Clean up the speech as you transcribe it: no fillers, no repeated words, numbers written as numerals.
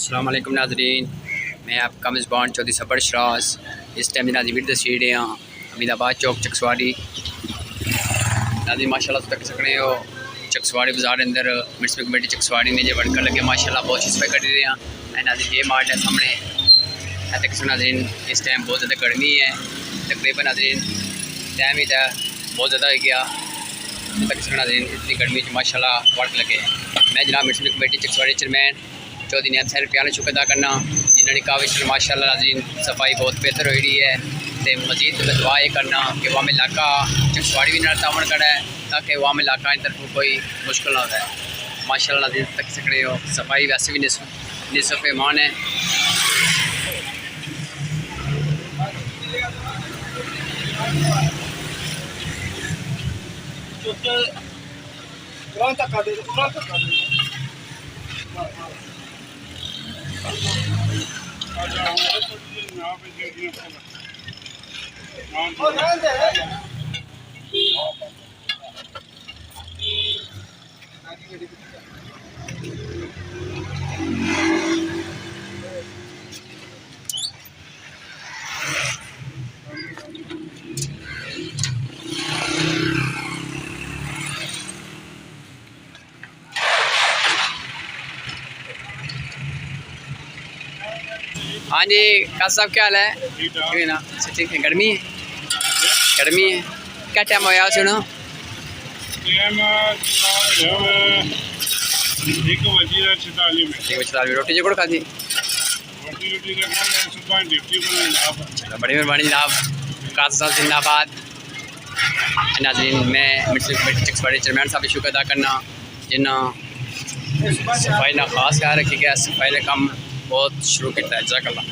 अस्सलाम वालेकुम नाज़रीन, मैं आपका मेज़बान चौधरी सबर शराज। इस टाइम नाज़रीन वीडियो दसीड़े हाँ हमीदाबाद चौक चकसवारी। नाज़रीन माशाल्लाह तक सकने हो चकसवारी बाज़ार अंदर म्यूनसिपल कमेटी चकसवारी ने जो वर्कर लगे माशाल्लाह बहुत सफाई कर रहे हैं। नाज़रीन ये मार्ट है सामने तक नाज़रीन इस टाइम बहुत ज़्यादा गर्मी है, तकरीबन नाज़रीन टाइम ही था बहुत ज़्यादा हो गया तक नाज़रीन इतनी गर्मी माशाल्लाह वर्क लगे हैं। मैं जनाब municipal committee Chakswari chairman Chaudhary नैब साहब रुपयाल शुक्र अदा करना जिन्होंने काविश माशाल्लाह नाज़रीन सफाई बहुत बेहतर हो रही है। तो मज़ीद मैं दुआ ये करना कि वाम इलाका चकसवारी भी ना तावन करा है ताकि वाम इलाका इन तरफ कोई मुश्किल ना हो। माशाल्लाह नाज़रीन तक सकते हो सफाई वैसे भी निसफ ईमान है। हाँ जी का साहब क्या हाल है? ठीक ना? ठीक है। गर्मी है क्या टाइम होया सुनो? रोटी जो खाती बड़ी मेहरबानी जनाब। काज़ साहब जिंदाबाद। नाज़रीन मैं म्यूनसिपल कमेटी चकसवारी चेयरमैन साहब शुक्र अदा करना जिन्हें सफाई ना खास ख्याल रखी गया, सफाई का काम बहुत शुरू किया है। जज़ाकल्लाह।